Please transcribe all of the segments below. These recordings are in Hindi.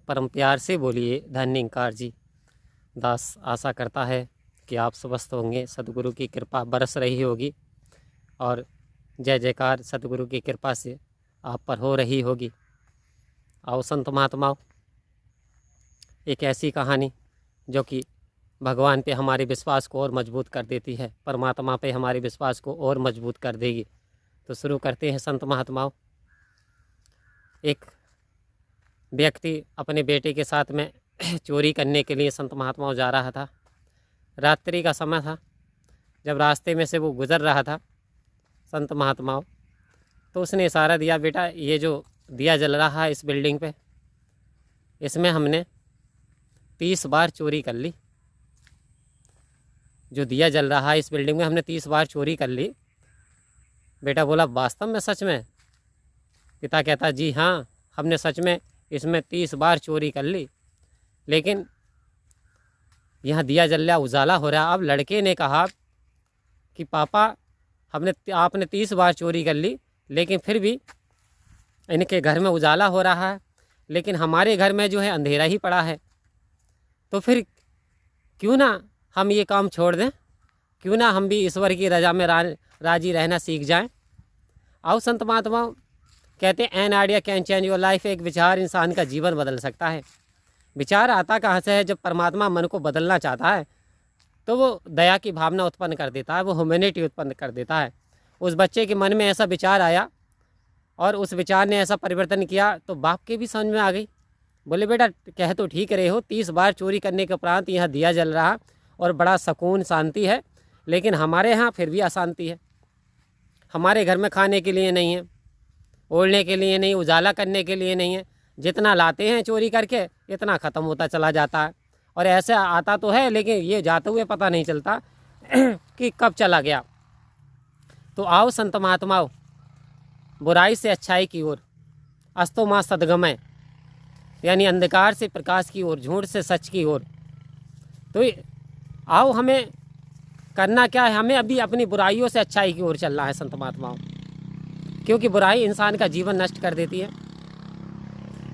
परम प्यार से बोलिए धन्यकार जी। दास आशा करता है कि आप स्वस्थ होंगे, सतगुरु की कृपा बरस रही होगी और जय जयकार सतगुरु की कृपा से आप पर हो रही होगी। आओ संत महात्माओं, एक ऐसी कहानी जो कि भगवान पे हमारे विश्वास को और मजबूत कर देती है, परमात्मा पे हमारे विश्वास को और मजबूत कर देगी। तो शुरू करते हैं संत महात्माओं। एक व्यक्ति अपने बेटे के साथ में चोरी करने के लिए संत महात्माओं जा रहा था। रात्रि का समय था। जब रास्ते में से वो गुज़र रहा था संत महात्माओं, तो उसने इशारा दिया, बेटा ये जो दिया जल रहा है इस बिल्डिंग पे, इसमें हमने 30 बार चोरी कर ली। जो दिया जल रहा है इस बिल्डिंग में हमने 30 बार चोरी कर ली। बेटा बोला, वास्तव में, सच में? पिता कहता, जी हाँ, हमने सच में इसमें 30 बार चोरी कर ली, लेकिन यहाँ दिया जल रहा, उजाला हो रहा। अब लड़के ने कहा कि पापा आपने 30 बार चोरी कर ली, लेकिन फिर भी इनके घर में उजाला हो रहा है, लेकिन हमारे घर में जो है अंधेरा ही पड़ा है। तो फिर क्यों ना हम ये काम छोड़ दें, क्यों ना हम भी ईश्वर की रजा में राजी रहना सीख जाएं। आओ संत महात्मा कहते हैं, an idea can change your life. एक विचार इंसान का जीवन बदल सकता है। विचार आता कहाँ से है? जब परमात्मा मन को बदलना चाहता है तो वो दया की भावना उत्पन्न कर देता है, वो ह्यूमैनिटी उत्पन्न कर देता है। उस बच्चे के मन में ऐसा विचार आया और उस विचार ने ऐसा परिवर्तन किया, तो बाप के भी समझ में आ गई। बोले, बेटा कह तो ठीक रहे हो, 30 बार चोरी करने के उपरांत यहाँ दिया जल रहा और बड़ा सुकून शांति है, लेकिन हमारे यहाँ फिर भी अशांति है। हमारे घर में खाने के लिए नहीं है, ओढ़ने के लिए नहीं, उजाला करने के लिए नहीं है। जितना लाते हैं चोरी करके इतना ख़त्म होता चला जाता है, और ऐसे आता तो है लेकिन ये जाते हुए पता नहीं चलता कि कब चला गया। तो आओ संत महात्माओं, बुराई से अच्छाई की ओर, अस्तो माँ सदगमय, यानी अंधकार से प्रकाश की ओर, झूठ से सच की ओर। तो आओ, हमें करना क्या है? हमें अभी अपनी बुराइयों से अच्छाई की ओर चलना है संत महात्माओं, क्योंकि बुराई इंसान का जीवन नष्ट कर देती है,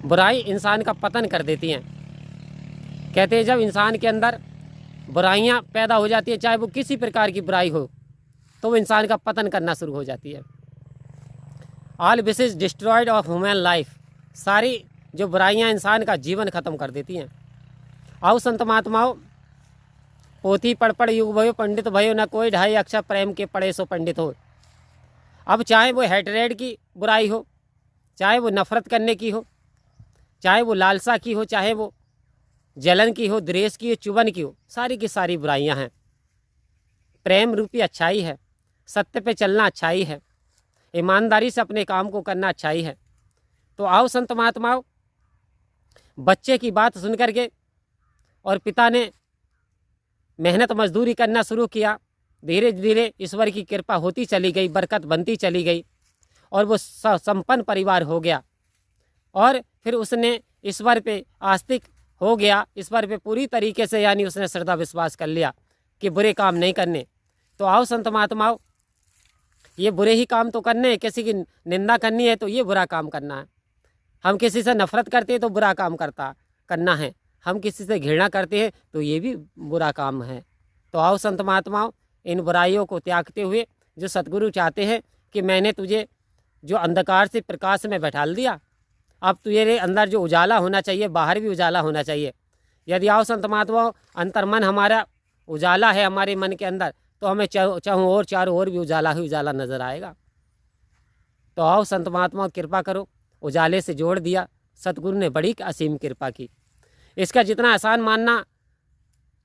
बुराई इंसान का पतन कर देती है। कहते हैं जब इंसान के अंदर बुराइयां पैदा हो जाती है, चाहे वो किसी प्रकार की बुराई हो, तो वो इंसान का पतन करना शुरू हो जाती है। All wishes destroyed of human life, सारी जो बुराइयां इंसान का जीवन ख़त्म कर देती हैं। आओ संत महात्माओं, पोथी पढ़ पढ़ युग भयो पंडित भयो, न कोई ढाई अक्षर प्रेम के पढ़े सो पंडित हो। अब चाहे वो हेटरेड की बुराई हो, चाहे वो नफ़रत करने की हो, चाहे वो लालसा की हो, चाहे वो जलन की हो, द्वेष की हो, चुभन की हो, सारी की सारी बुराइयां हैं। प्रेम रूपी अच्छाई है, सत्य पे चलना अच्छाई है, ईमानदारी से अपने काम को करना अच्छाई है। तो आओ संत महात्माओं, बच्चे की बात सुन करके और पिता ने मेहनत मजदूरी करना शुरू किया। धीरे धीरे ईश्वर की कृपा होती चली गई, बरकत बनती चली गई और वो संपन्न परिवार हो गया। और फिर उसने ईश्वर पे आस्तिक हो गया, ईश्वर पे पूरी तरीके से, यानी उसने श्रद्धा विश्वास कर लिया कि बुरे काम नहीं करने। तो आओ संत महात्माओं, ये बुरे ही काम तो करने हैं, किसी की निंदा करनी है तो ये बुरा काम करना है। हम किसी से नफरत करते हैं तो बुरा काम करना है, हम किसी से घृणा करते हैं तो ये भी बुरा काम है। तो आओ संत महात्माओं, इन बुराइयों को त्यागते हुए, जो सतगुरु चाहते हैं कि मैंने तुझे जो अंधकार से प्रकाश में बैठा दिया, अब तुझे अंदर जो उजाला होना चाहिए बाहर भी उजाला होना चाहिए। यदि आओ संत महात्माओं, अंतर्मन हमारा उजाला है हमारे मन के अंदर, तो हमें चारों ओर चारों ओर भी उजाला ही उजाला नज़र आएगा। तो आओ संत महात्माओं, कृपा करो, उजाले से जोड़ दिया। सतगुरु ने बड़ी असीम कृपा की। इसका जितना एहसान मानना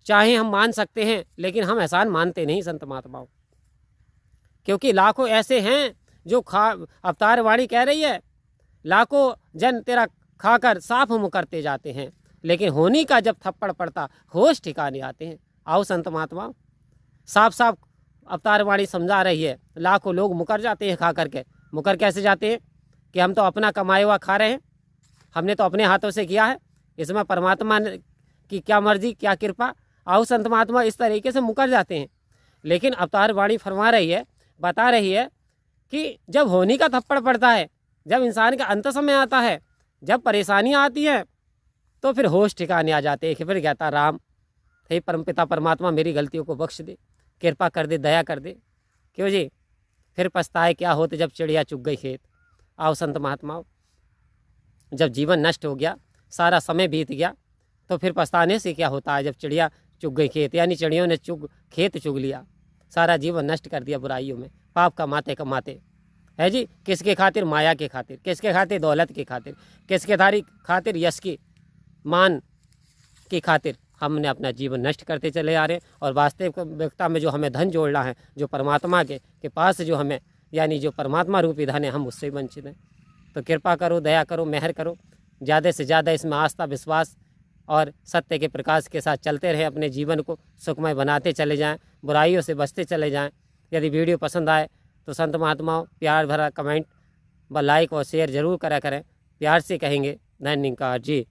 चाहे हम मान सकते हैं, लेकिन हम एहसान मानते नहीं संत महात्माओं, क्योंकि लाखों ऐसे हैं जो अवतार वाणी कह रही है, लाखों जन तेरा खाकर साफ मुँह करते जाते हैं, लेकिन होनी का जब थप्पड़ पड़ता होश ठिकाने आते हैं। आओ संत महात्माओं, साफ साफ अवतार वाणी समझा रही है। लाखों लोग मुकर जाते हैं खा करके। मुकर कैसे जाते हैं? कि हम तो अपना कमाया हुआ खा रहे हैं, हमने तो अपने हाथों से किया है, इसमें परमात्मा की क्या मर्जी, क्या कृपा। आओ संत महात्मा, इस तरीके से मुकर जाते हैं। लेकिन अवतार वाणी फरमा रही है, बता रही है कि जब होनी का थप्पड़ पड़ता है, जब इंसान का अंत समय आता है, जब परेशानियाँ आती हैं, तो फिर होश ठिकाने आ जाते। एक फिर कहता राम, हे परमपिता परमात्मा मेरी गलतियों को बख्श दे, कृपा कर दे, दया कर दे। क्यों जी? फिर पछताए क्या होते जब चिड़िया चुग गई खेत। आओ संत महात्माओं, जब जीवन नष्ट हो गया, सारा समय बीत गया, तो फिर पछताने से क्या होता है? जब चिड़िया चुग गई खेत, यानी चिड़ियों ने खेत चुग लिया, सारा जीवन नष्ट कर दिया बुराइयों में, पाप कमाते कमाते, है जी। किसके खातिर? माया के खातिर। किसके खातिर? दौलत के खातिर। किसके खातिर? यश की, मान की खातिर हमने अपना जीवन नष्ट करते चले आ रहे हैं। और वास्तविकता में जो हमें धन जोड़ना है, जो परमात्मा के पास जो हमें, यानी जो परमात्मा रूपी धन है, हम उससे वंचित हैं। तो कृपा करो, दया करो, मेहर करो, ज़्यादा से ज़्यादा इसमें आस्था, विश्वास और सत्य के प्रकाश के साथ चलते रहें। अपने जीवन को सुखमय बनाते चले जाएं, बुराइयों से बचते चले जाएं। यदि वीडियो पसंद आए तो संत महात्माओं प्यार भरा कमेंट व लाइक और शेयर ज़रूर करा करें। प्यार से कहेंगे धन्यवाद जी।